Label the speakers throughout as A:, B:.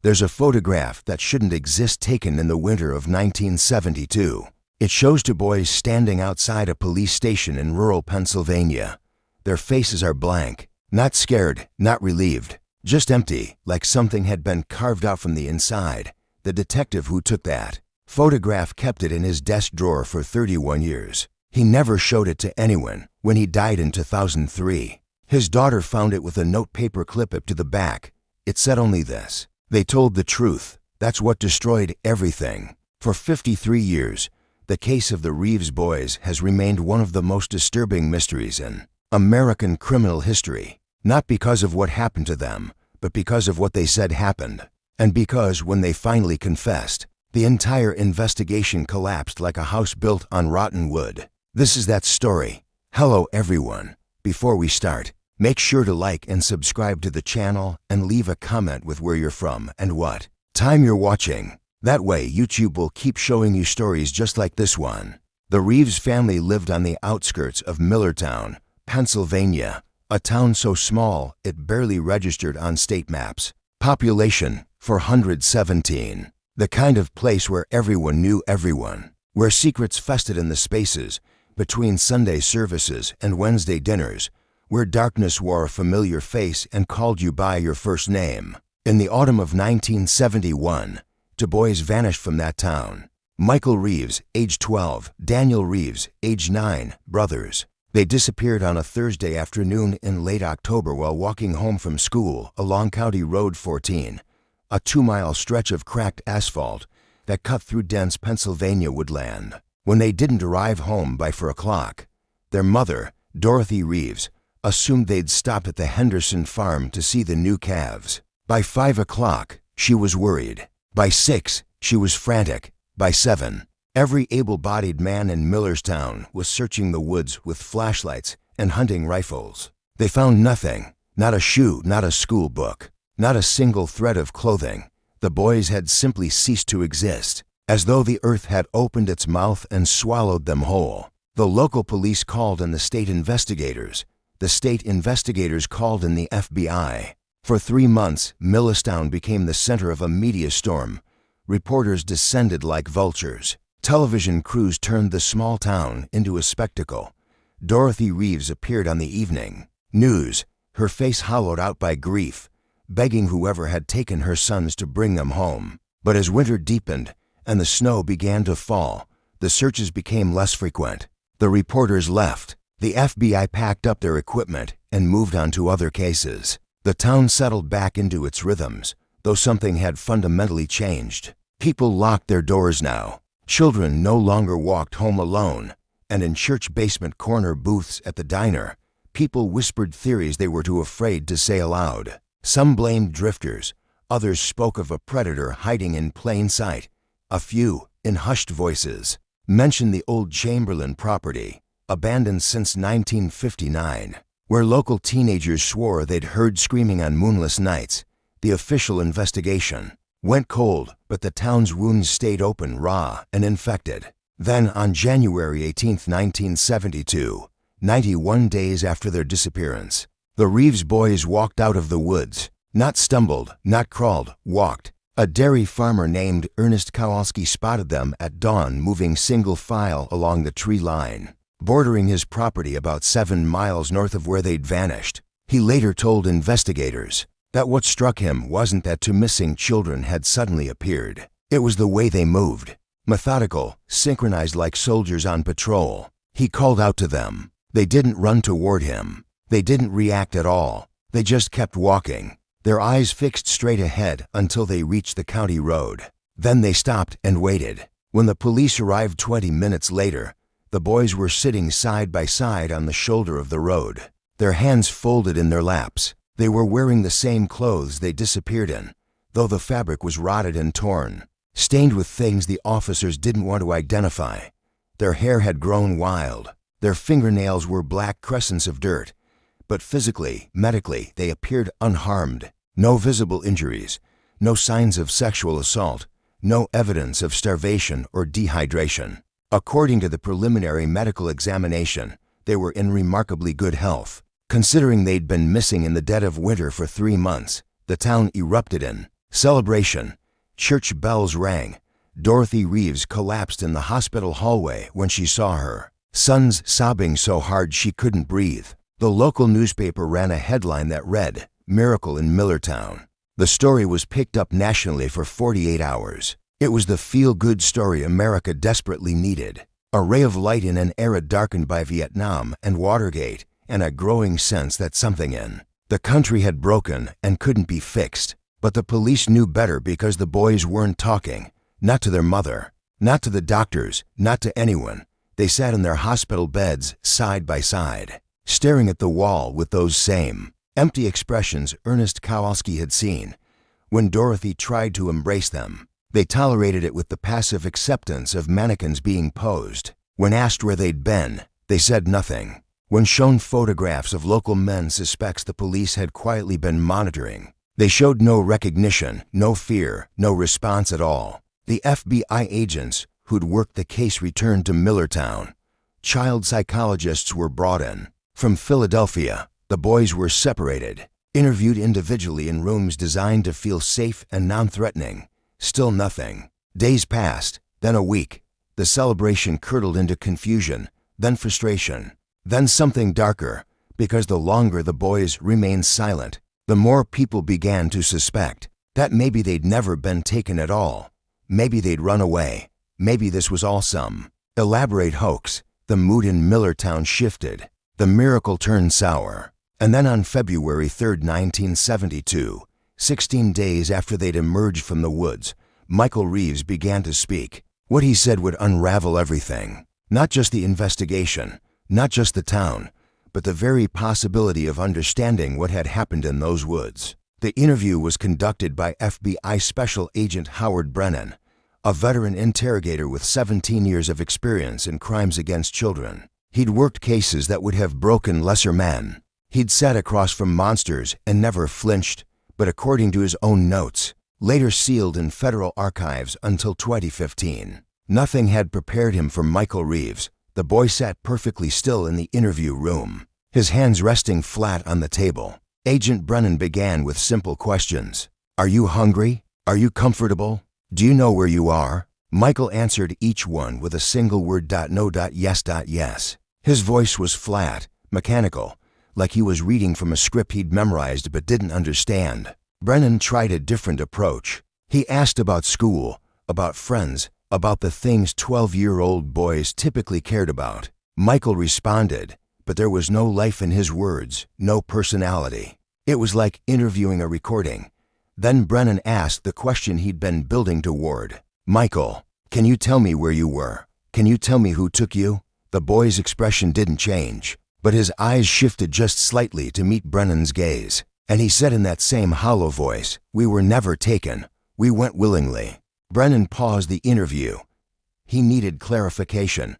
A: There's a photograph that shouldn't exist taken in the winter of 1972. It shows two boys standing outside a police station in rural Pennsylvania. Their faces are blank, not scared, not relieved, just empty, like something had been carved out from the inside. The detective who took that photograph kept it in his desk drawer for 31 years. He never showed it to anyone. When he died in 2003, his daughter found it with a note paper clip up to the back. It said only this: "They told the truth. That's what destroyed everything." For 53 years, the case of the Reeves Boys has remained one of the most disturbing mysteries in American criminal history. Not because of what happened to them, but because of what they said happened. And because when they finally confessed, the entire investigation collapsed like a house built on rotten wood. This is that story. Hello everyone. Before we start, make sure to like and subscribe to the channel and leave a comment with where you're from and what time you're watching. That way YouTube will keep showing you stories just like this one. The Reeves family lived on the outskirts of Millertown, Pennsylvania, a town so small it barely registered on state maps. Population 417. The kind of place where everyone knew everyone, where secrets festered in the spaces between Sunday services and Wednesday dinners, where darkness wore a familiar face and called you by your first name. In the autumn of 1971, two boys vanished from that town. Michael Reeves, age 12, Daniel Reeves, age 9, brothers. They disappeared on a Thursday afternoon in late October while walking home from school along County Road 14, a 2-mile stretch of cracked asphalt that cut through dense Pennsylvania woodland. When they didn't arrive home by 4 o'clock, their mother, Dorothy Reeves, assumed they'd stopped at the Henderson farm to see the new calves. By 5 o'clock, she was worried. By 6, she was frantic. By 7, every able-bodied man in Millerstown was searching the woods with flashlights and hunting rifles. They found nothing, not a shoe, not a school book, not a single thread of clothing. The boys had simply ceased to exist, as though the earth had opened its mouth and swallowed them whole. The local police called in the state investigators. The state investigators called in the FBI. For 3 months, Millerstown became the center of a media storm. Reporters descended like vultures. Television crews turned the small town into a spectacle. Dorothy Reeves appeared on the evening news, her face hollowed out by grief, begging whoever had taken her sons to bring them home. But as winter deepened and the snow began to fall, the searches became less frequent. The reporters left. The FBI packed up their equipment and moved on to other cases. The town settled back into its rhythms, though something had fundamentally changed. People locked their doors now. Children no longer walked home alone, and in church basement corner booths at the diner, people whispered theories they were too afraid to say aloud. Some blamed drifters, others spoke of a predator hiding in plain sight. A few, in hushed voices, mentioned the old Chamberlain property, abandoned since 1959, where local teenagers swore they'd heard screaming on moonless nights. The official investigation went cold, but the town's wounds stayed open, raw, and infected. Then, on January 18, 1972, 91 days after their disappearance, the Reeves boys walked out of the woods. Not stumbled, not crawled, walked. A dairy farmer named Ernest Kowalski spotted them at dawn moving single file along the tree line, bordering his property about 7 miles north of where they'd vanished. He later told investigators that what struck him wasn't that 2 missing children had suddenly appeared. It was the way they moved. Methodical, synchronized like soldiers on patrol. He called out to them. They didn't run toward him. They didn't react at all. They just kept walking, their eyes fixed straight ahead until they reached the county road. Then they stopped and waited. When the police arrived 20 minutes later, the boys were sitting side by side on the shoulder of the road, their hands folded in their laps. They were wearing the same clothes they disappeared in, though the fabric was rotted and torn, stained with things the officers didn't want to identify. Their hair had grown wild. Their fingernails were black crescents of dirt. But physically, medically, they appeared unharmed. No visible injuries, no signs of sexual assault, no evidence of starvation or dehydration. According to the preliminary medical examination, they were in remarkably good health. Considering they'd been missing in the dead of winter for 3 months, the town erupted in Celebration. Church bells rang. Dorothy Reeves collapsed in the hospital hallway when she saw her sons sobbing so hard she couldn't breathe. The local newspaper ran a headline that read, "Miracle in Millertown." The story was picked up nationally for 48 hours. It was the feel-good story America desperately needed. A ray of light in an era darkened by Vietnam and Watergate, and a growing sense that something in the country had broken and couldn't be fixed. But the police knew better because the boys weren't talking. Not to their mother, not to the doctors, not to anyone. They sat in their hospital beds, side by side, staring at the wall with those same empty expressions Ernest Kowalski had seen when Dorothy tried to embrace them. They tolerated it with the passive acceptance of mannequins being posed. When asked where they'd been, they said nothing. When shown photographs of local men suspects the police had quietly been monitoring, they showed no recognition, no fear, no response at all. The FBI agents who'd worked the case returned to Millertown. Child psychologists were brought in. From Philadelphia, the boys were separated, interviewed individually in rooms designed to feel safe and non-threatening. Still nothing. Days passed, then a week. The celebration curdled into confusion, then frustration, then something darker, because the longer the boys remained silent, the more people began to suspect that maybe they'd never been taken at all. Maybe they'd run away. Maybe this was all some elaborate hoax. The mood in Millertown shifted. The miracle turned sour. And then on February 3, 1972, 16 days after they'd emerged from the woods, Michael Reeves began to speak. What he said would unravel everything. Not just the investigation, not just the town, but the very possibility of understanding what had happened in those woods. The interview was conducted by FBI Special Agent Howard Brennan, a veteran interrogator with 17 years of experience in crimes against children. He'd worked cases that would have broken lesser men. He'd sat across from monsters and never flinched, but according to his own notes, later sealed in federal archives until 2015, nothing had prepared him for Michael Reeves. The boy sat perfectly still in the interview room, his hands resting flat on the table. Agent Brennan began with simple questions. Are you hungry? Are you comfortable? Do you know where you are? Michael answered each one with a single word. No. Yes. His voice was flat, mechanical, like he was reading from a script he'd memorized but didn't understand. Brennan tried a different approach. He asked about school, about friends, about the things 12-year-old boys typically cared about. Michael responded, but there was no life in his words, no personality. It was like interviewing a recording. Then Brennan asked the question he'd been building toward. Michael, can you tell me where you were? Can you tell me who took you? The boy's expression didn't change, but his eyes shifted just slightly to meet Brennan's gaze. And he said in that same hollow voice, we were never taken. We went willingly. Brennan paused the interview. He needed clarification.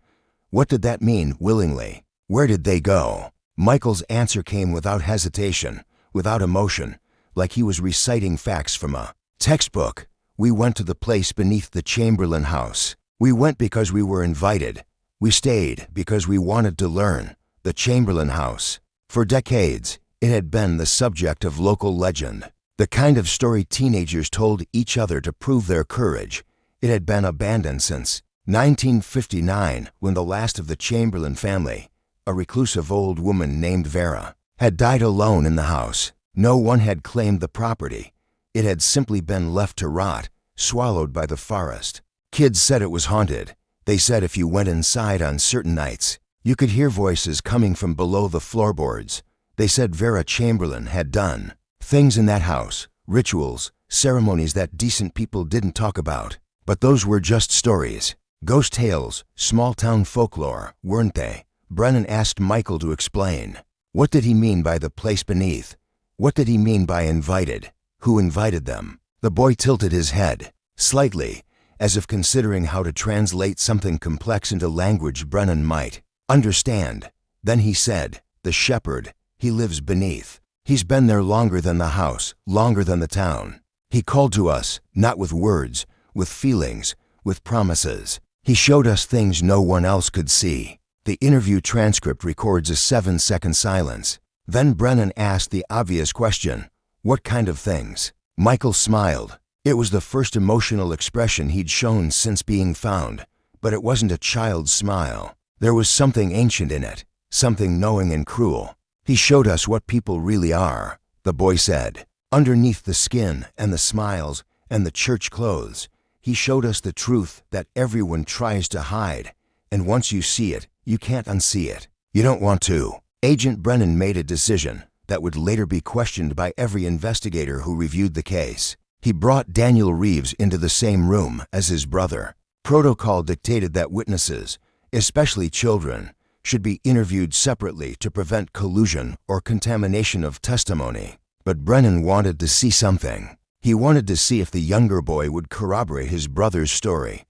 A: What did that mean, willingly? Where did they go? Michael's answer came without hesitation, without emotion, like he was reciting facts from a textbook. We went to the place beneath the Chamberlain house. We went because we were invited. We stayed because we wanted to learn. The Chamberlain house. For decades, it had been the subject of local legend, the kind of story teenagers told each other to prove their courage. It had been abandoned since 1959, when the last of the Chamberlain family, a reclusive old woman named Vera, had died alone in the house. No one had claimed the property. It had simply been left to rot, swallowed by the forest. Kids said it was haunted. They said if you went inside on certain nights, you could hear voices coming from below the floorboards. They said Vera Chamberlain had done things in that house, rituals, ceremonies that decent people didn't talk about. But those were just stories. Ghost tales, small-town folklore, weren't they? Brennan asked Michael to explain. What did he mean by the place beneath? What did he mean by invited? Who invited them? The boy tilted his head, slightly, as if considering how to translate something complex into language Brennan might understand. Then he said, the shepherd, he lives beneath. He's been there longer than the house, longer than the town. He called to us, not with words, with feelings, with promises. He showed us things no one else could see. The interview transcript records a 7-second silence. Then Brennan asked the obvious question, what kind of things? Michael smiled. It was the first emotional expression he'd shown since being found, but it wasn't a child's smile. There was something ancient in it, something knowing and cruel. He showed us what people really are, the boy said. Underneath the skin and the smiles and the church clothes, he showed us the truth that everyone tries to hide, and once you see it, you can't unsee it. You don't want to. Agent Brennan made a decision that would later be questioned by every investigator who reviewed the case. He brought Daniel Reeves into the same room as his brother. Protocol dictated that witnesses, especially children, should be interviewed separately to prevent collusion or contamination of testimony. But Brennan wanted to see something. He wanted to see if the younger boy would corroborate his brother's story,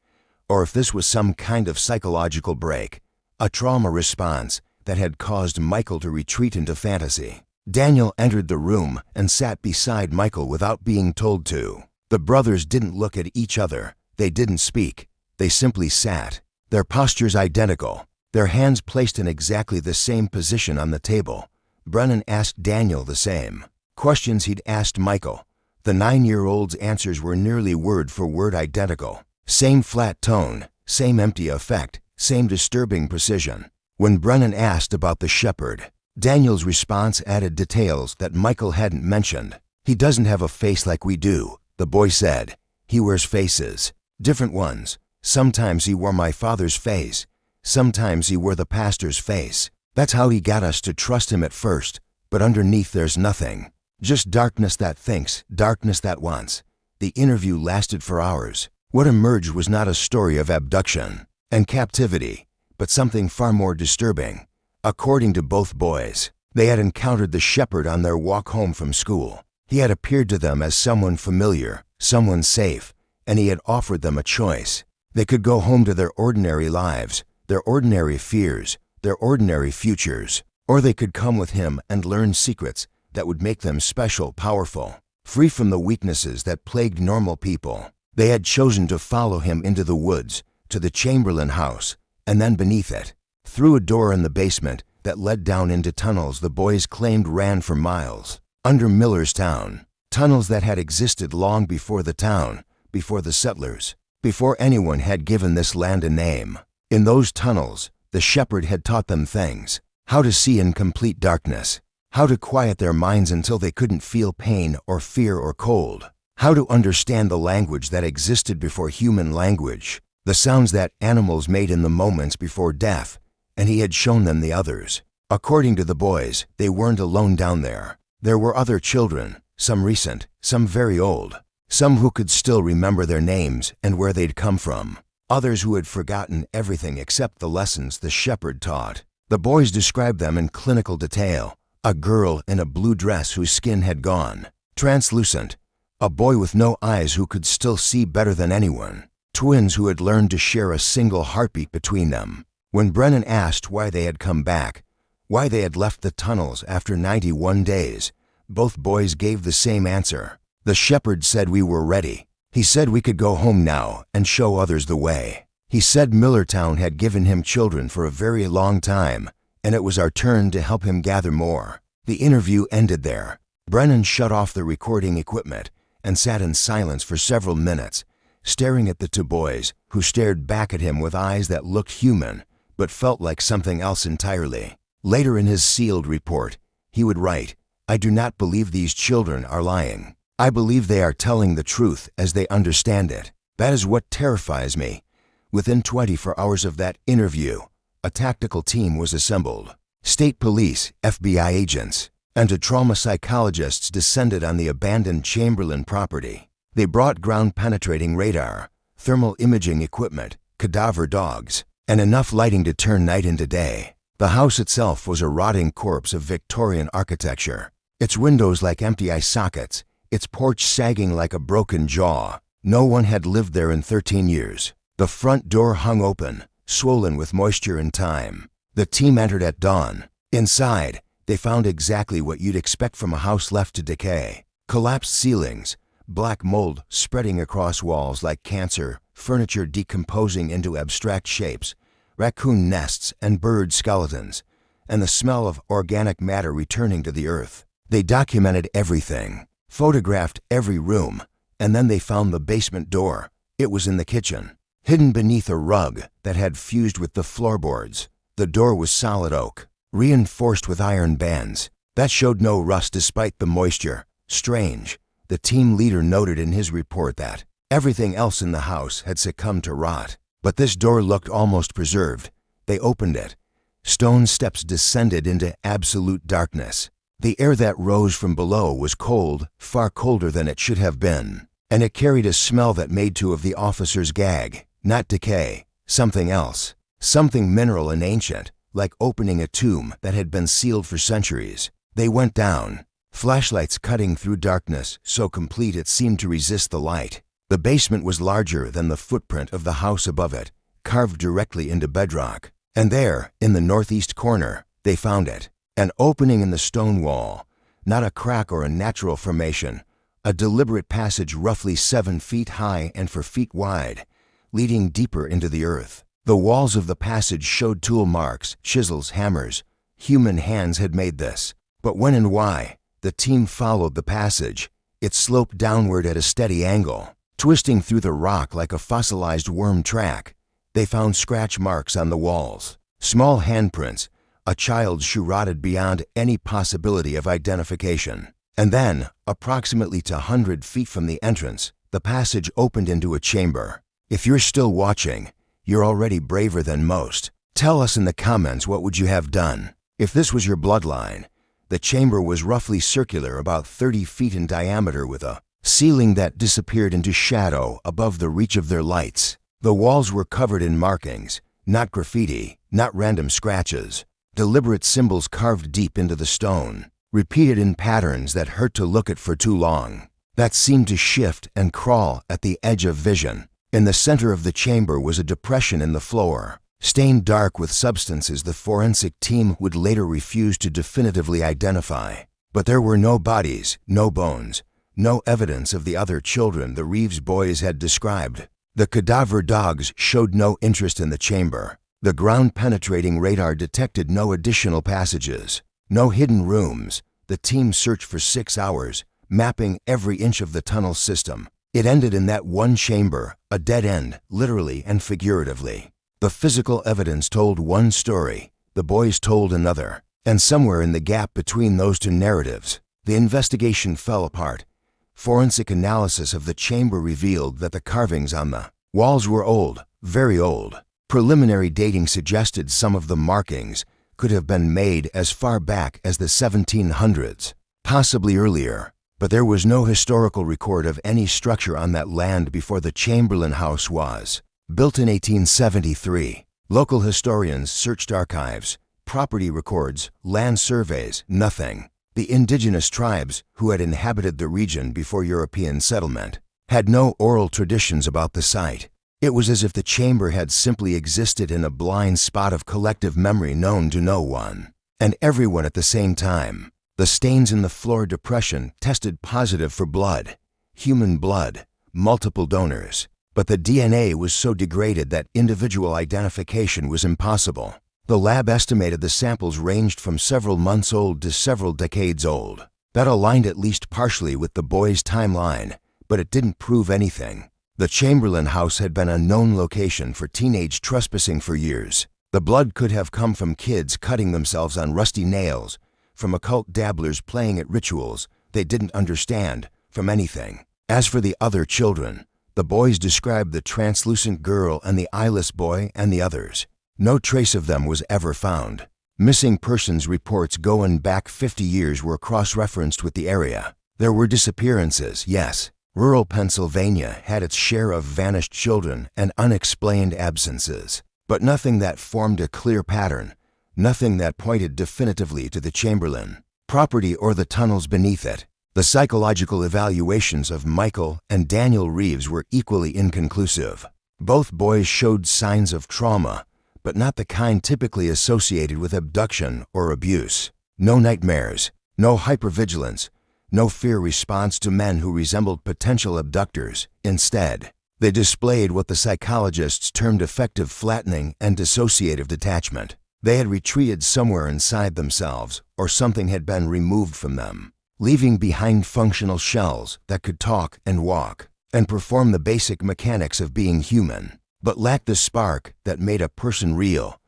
A: or if this was some kind of psychological break, a trauma response that had caused Michael to retreat into fantasy. Daniel entered the room and sat beside Michael without being told to. The brothers didn't look at each other. They didn't speak. They simply sat, their postures identical, their hands placed in exactly the same position on the table. Brennan asked Daniel the same questions he'd asked Michael. The 9-year-old's answers were nearly word for word identical. Same flat tone, same empty effect, same disturbing precision. When Brennan asked about the shepherd, Daniel's response added details that Michael hadn't mentioned. He doesn't have a face like we do, the boy said. He wears faces, different ones. Sometimes he wore my father's face. Sometimes he wore the pastor's face. That's how he got us to trust him at first, but underneath there's nothing. Just darkness that thinks, darkness that wants. The interview lasted for hours. What emerged was not a story of abduction and captivity, but something far more disturbing. According to both boys, they had encountered the shepherd on their walk home from school. He had appeared to them as someone familiar, someone safe, and he had offered them a choice. They could go home to their ordinary lives, their ordinary fears, their ordinary futures, or they could come with him and learn secrets that would make them special, powerful, free from the weaknesses that plagued normal people. They had chosen to follow him into the woods, to the Chamberlain house, and then beneath it, through a door in the basement that led down into tunnels the boys claimed ran for miles, under Millerstown, tunnels that had existed long before the town, before the settlers, before anyone had given this land a name. In those tunnels, the shepherd had taught them things: how to see in complete darkness, how to quiet their minds until they couldn't feel pain or fear or cold, how to understand the language that existed before human language, the sounds that animals made in the moments before death, and he had shown them the others. According to the boys, they weren't alone down there. There were other children, some recent, some very old, some who could still remember their names and where they'd come from, others who had forgotten everything except the lessons the shepherd taught. The boys described them in clinical detail: a girl in a blue dress whose skin had gone translucent, a boy with no eyes who could still see better than anyone, twins who had learned to share a single heartbeat between them. When Brennan asked why they had come back, why they had left the tunnels after 91 days, both boys gave the same answer. The shepherd said we were ready. He said we could go home now and show others the way. He said Millertown had given him children for a very long time, and it was our turn to help him gather more. The interview ended there. Brennan shut off the recording equipment and sat in silence for several minutes, staring at the two boys, who stared back at him with eyes that looked human, but felt like something else entirely. Later in his sealed report, he would write, "I do not believe these children are lying. I believe they are telling the truth as they understand it. That is what terrifies me." Within 24 hours of that interview, a tactical team was assembled. State police, FBI agents, and trauma psychologists descended on the abandoned Chamberlain property. They brought ground-penetrating radar, thermal imaging equipment, cadaver dogs, and enough lighting to turn night into day. The house itself was a rotting corpse of Victorian architecture, its windows like empty eye sockets, its porch sagging like a broken jaw. No one had lived there in 13 years. The front door hung open, swollen with moisture and time. The team entered at dawn. Inside, they found exactly what you'd expect from a house left to decay: collapsed ceilings, black mold spreading across walls like cancer, furniture decomposing into abstract shapes, raccoon nests and bird skeletons, and the smell of organic matter returning to the earth. They documented everything: photographed every room, and then they found the basement door. It was in the kitchen, hidden beneath a rug that had fused with the floorboards. The door was solid oak, reinforced with iron bands. That showed no rust despite the moisture. Strange. The team leader noted in his report that everything else in the house had succumbed to rot, but this door looked almost preserved. They opened it. Stone steps descended into absolute darkness. The air that rose from below was cold, far colder than it should have been, and it carried a smell that made two of the officers gag. Not decay, something else, something mineral and ancient, like opening a tomb that had been sealed for centuries. They went down, flashlights cutting through darkness so complete it seemed to resist the light. The basement was larger than the footprint of the house above it, carved directly into bedrock. And there, in the northeast corner, they found it. An opening in the stone wall, not a crack or a natural formation, a deliberate passage roughly 7 feet high and 4 feet wide, leading deeper into the earth. The walls of the passage showed tool marks, chisels, hammers. Human hands had made this. But when and why? The team followed the passage. It sloped downward at a steady angle, twisting through the rock like a fossilized worm track. They found scratch marks on the walls, small handprints, a child's shoe rotted beyond any possibility of identification. And then, approximately 100 feet from the entrance, the passage opened into a chamber. If you're still watching, you're already braver than most. Tell us in the comments what would you have done. If this was your bloodline, the chamber was roughly circular, about 30 feet in diameter, with a ceiling that disappeared into shadow above the reach of their lights. The walls were covered in markings, not graffiti, not random scratches. Deliberate symbols carved deep into the stone, repeated in patterns that hurt to look at for too long, that seemed to shift and crawl at the edge of vision. In the center of the chamber was a depression in the floor, stained dark with substances the forensic team would later refuse to definitively identify. But there were no bodies, no bones, no evidence of the other children the Reeves boys had described. The cadaver dogs showed no interest in the chamber. The ground-penetrating radar detected no additional passages, no hidden rooms. The team searched for 6 hours, mapping every inch of the tunnel system. It ended in that one chamber, a dead end, literally and figuratively. The physical evidence told one story, the boys told another, and somewhere in the gap between those two narratives, the investigation fell apart. Forensic analysis of the chamber revealed that the carvings on the walls were old, very old. Preliminary dating suggested some of the markings could have been made as far back as the 1700s, possibly earlier. But there was no historical record of any structure on that land before the Chamberlain House was built in 1873. Local historians searched archives, property records, land surveys, nothing. The indigenous tribes who had inhabited the region before European settlement had no oral traditions about the site. It was as if the chamber had simply existed in a blind spot of collective memory known to no one and everyone at the same time. The stains in the floor depression tested positive for blood, human blood, multiple donors. But the DNA was so degraded that individual identification was impossible. The lab estimated the samples ranged from several months old to several decades old. That aligned at least partially with the boys' timeline, but it didn't prove anything. The Chamberlain house had been a known location for teenage trespassing for years. The blood could have come from kids cutting themselves on rusty nails, from occult dabblers playing at rituals they didn't understand, from anything. As for the other children, the boys described the translucent girl and the eyeless boy and the others. No trace of them was ever found. Missing persons reports going back 50 years were cross-referenced with the area. There were disappearances, yes. Rural Pennsylvania had its share of vanished children and unexplained absences, but nothing that formed a clear pattern. Nothing that pointed definitively to the Chamberlain property or the tunnels beneath it. The psychological evaluations of Michael and Daniel Reeves were equally inconclusive. Both boys showed signs of trauma, but not the kind typically associated with abduction or abuse. No nightmares, no hypervigilance, no fear response to men who resembled potential abductors. Instead, they displayed what the psychologists termed affective flattening and dissociative detachment. They had retreated somewhere inside themselves, or something had been removed from them. leaving behind functional shells that could talk and walk and perform the basic mechanics of being human, but lacked the spark that made a person real.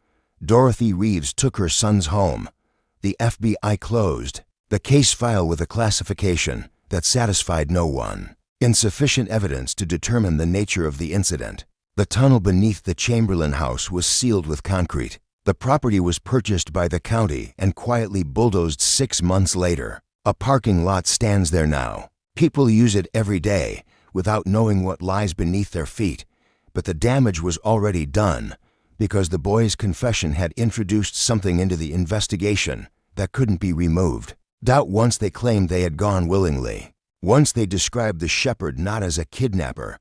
A: Dorothy Reeves took her sons home. The FBI closed the case file with a classification that satisfied no one. Insufficient evidence to determine the nature of the incident. The tunnel beneath the Chamberlain house was sealed with concrete. The property was purchased by the county and quietly bulldozed 6 months later. A parking lot stands there now. People use it every day without knowing what lies beneath their feet. But the damage was already done because the boys' confession had introduced something into the investigation that couldn't be removed. Doubt once they claimed they had gone willingly. Once they described the shepherd not as a kidnapper,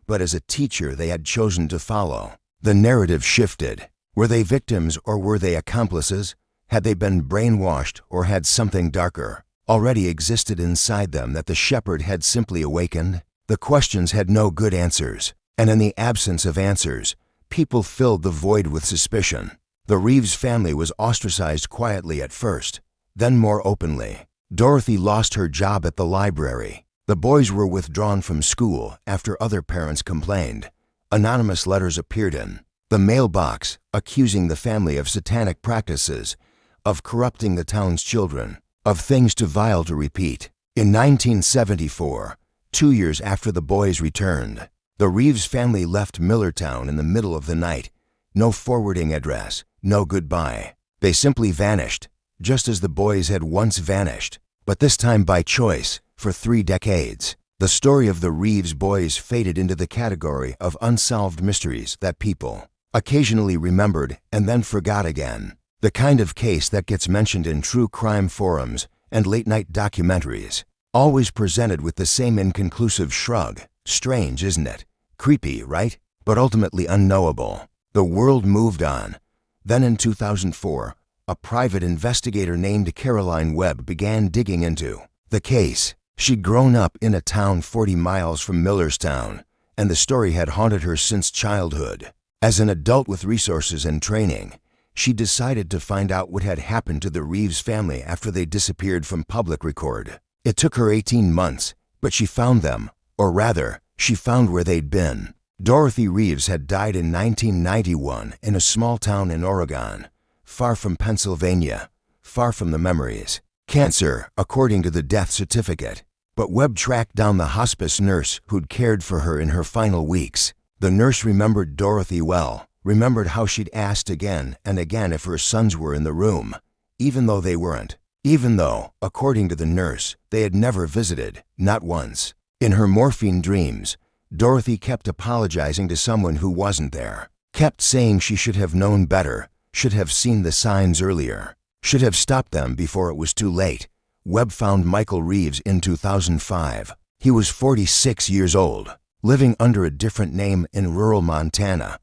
A: but as a teacher they had chosen to follow. The narrative shifted. Were they victims or were they accomplices? Had they been brainwashed or had something darker already existed inside them that the shepherd had simply awakened? The questions had no good answers, and in the absence of answers, people filled the void with suspicion. The Reeves family was ostracized quietly at first, then more openly. Dorothy lost her job at the library. The boys were withdrawn from school after other parents complained. Anonymous letters appeared in the mailbox accusing the family of satanic practices, of corrupting the town's children, of things too vile to repeat. In 1974, 2 years after the boys returned, the Reeves family left Millertown in the middle of the night. No forwarding address, no goodbye. They simply vanished, just as the boys had once vanished, but this time by choice, for 3 decades. The story of the Reeves boys faded into the category of unsolved mysteries that people occasionally remembered and then forgot again. The kind of case that gets mentioned in true crime forums and late-night documentaries, always presented with the same inconclusive shrug. Strange, isn't it? Creepy, right? But ultimately unknowable. The world moved on. Then in 2004, a private investigator named Caroline Webb began digging into the case. She'd grown up in a town 40 miles from Millerstown, and the story had haunted her since childhood. As an adult with resources and training, she decided to find out what had happened to the Reeves family after they disappeared from public record. It took her 18 months, but she found them, or rather, she found where they'd been. Dorothy Reeves had died in 1991 in a small town in Oregon, far from Pennsylvania, far from the memories. Cancer, according to the death certificate. But Webb tracked down the hospice nurse who'd cared for her in her final weeks. The nurse remembered Dorothy well, remembered how she'd asked again and again if her sons were in the room, even though they weren't. Even though, according to the nurse, they had never visited, not once. In her morphine dreams, Dorothy kept apologizing to someone who wasn't there, kept saying she should have known better, should have seen the signs earlier, should have stopped them before it was too late. Webb found Michael Reeves in 2005. He was 46 years old, living under a different name in rural Montana.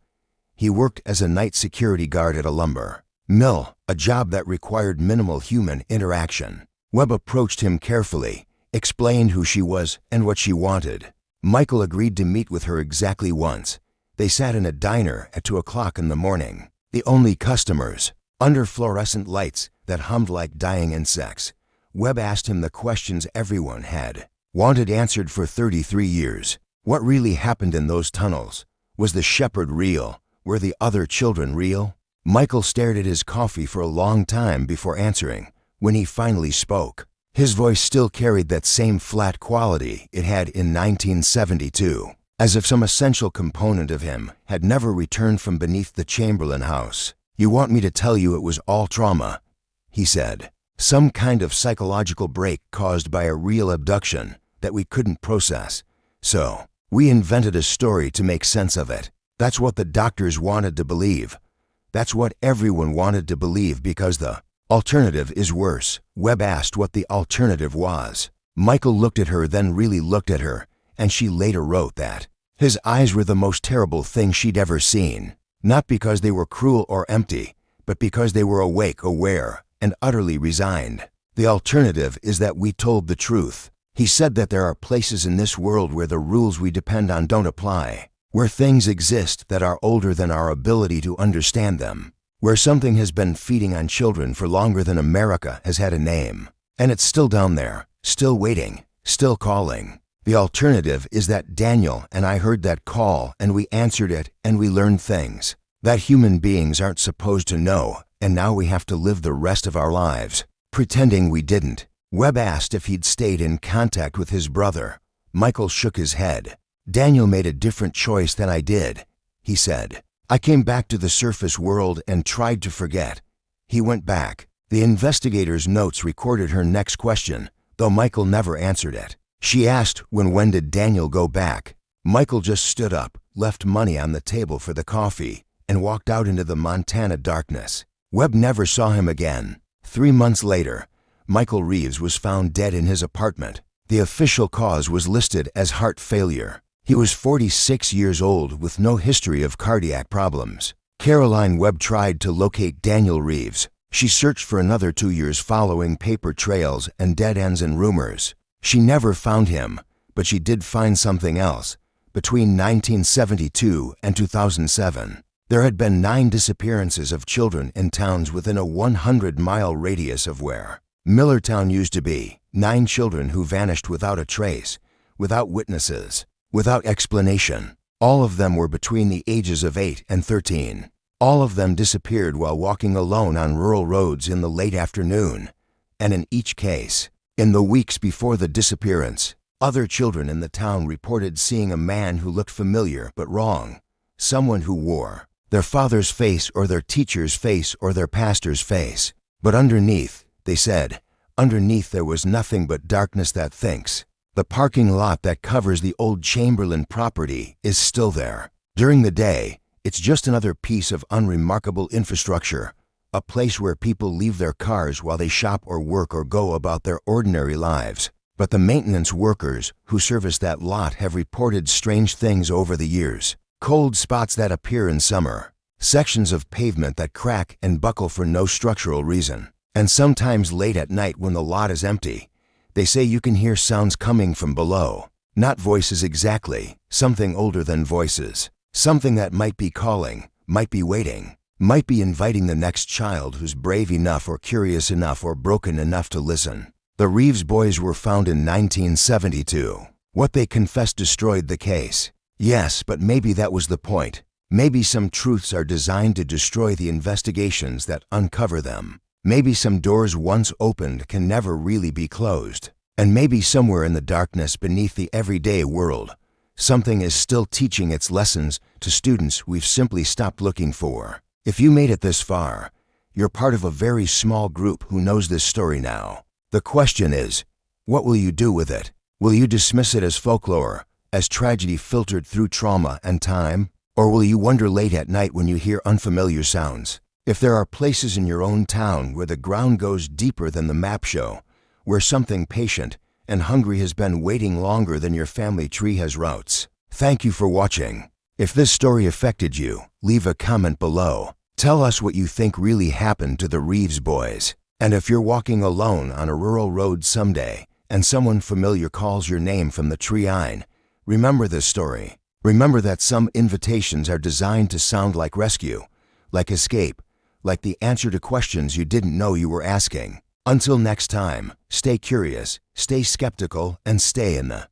A: He worked as a night security guard at a lumber mill, a job that required minimal human interaction. Webb approached him carefully, explained who she was and what she wanted. Michael agreed to meet with her exactly once. They sat in a diner at 2 o'clock in the morning. The only customers, under fluorescent lights that hummed like dying insects. Webb asked him the questions everyone had wanted answered for 33 years. What really happened in those tunnels? Was the shepherd real? Were the other children real? Michael stared at his coffee for a long time before answering. When he finally spoke, his voice still carried that same flat quality it had in 1972, as if some essential component of him had never returned from beneath the Chamberlain house. "You want me to tell you it was all trauma," he said. "Some kind of psychological break caused by a real abduction that we couldn't process. So, we invented a story to make sense of it. That's what the doctors wanted to believe. That's what everyone wanted to believe because the alternative is worse." Webb asked what the alternative was. Michael looked at her, then really looked at her, and she later wrote that his eyes were the most terrible thing she'd ever seen. Not because they were cruel or empty, but because they were awake, aware, and utterly resigned. "The alternative is that we told the truth." He said that there are places in this world where the rules we depend on don't apply, where things exist that are older than our ability to understand them, where something has been feeding on children for longer than America has had a name. And it's still down there, still waiting, still calling. The alternative is that Daniel and I heard that call and we answered it and we learned things that human beings aren't supposed to know, and now we have to live the rest of our lives pretending we didn't. Webb asked if he'd stayed in contact with his brother. Michael shook his head. Daniel made a different choice than I did, he said. I came back to the surface world and tried to forget. He went back. The investigator's notes recorded her next question, though Michael never answered it. She asked when did Daniel go back. Michael just stood up, left money on the table for the coffee, and walked out into the Montana darkness. Webb never saw him again. 3 months later, Michael Reeves was found dead in his apartment. The official cause was listed as heart failure. He was 46 years old with no history of cardiac problems. Caroline Webb tried to locate Daniel Reeves. She searched for another 2 years following paper trails and dead ends and rumors. She never found him, but she did find something else. Between 1972 and 2007, there had been 9 disappearances of children in towns within a 100-mile radius of where Millertown used to be. 9 children who vanished without a trace, without witnesses, without explanation. All of them were between the ages of 8 and 13. All of them disappeared while walking alone on rural roads in the late afternoon. And in each case, in the weeks before the disappearance, other children in the town reported seeing a man who looked familiar but wrong. Someone who wore their father's face or their teacher's face or their pastor's face. But underneath, they said, underneath there was nothing but darkness that thinks. The parking lot that covers the old Chamberlain property is still there. During the day, it's just another piece of unremarkable infrastructure, a place where people leave their cars while they shop or work or go about their ordinary lives. But the maintenance workers who service that lot have reported strange things over the years. Cold spots that appear in summer, sections of pavement that crack and buckle for no structural reason. And sometimes late at night when the lot is empty, they say you can hear sounds coming from below. Not voices exactly, something older than voices. Something that might be calling, might be waiting, might be inviting the next child who's brave enough or curious enough or broken enough to listen. The Reeves boys were found in 1972. What they confessed destroyed the case. Yes, but maybe that was the point. Maybe some truths are designed to destroy the investigations that uncover them. Maybe some doors once opened can never really be closed. And maybe somewhere in the darkness beneath the everyday world, something is still teaching its lessons to students we've simply stopped looking for. If you made it this far, you're part of a very small group who knows this story now. The question is, what will you do with it? Will you dismiss it as folklore, as tragedy filtered through trauma and time? Or will you wonder late at night when you hear unfamiliar sounds? If there are places in your own town where the ground goes deeper than the map show, where something patient and hungry has been waiting longer than your family tree has roots. Thank you for watching. If this story affected you, leave a comment below. Tell us what you think really happened to the Reeves boys. And if you're walking alone on a rural road someday and someone familiar calls your name from the tree line, remember this story. Remember that some invitations are designed to sound like rescue, like escape, like the answer to questions you didn't know you were asking. Until next time, stay curious, stay skeptical, and stay in the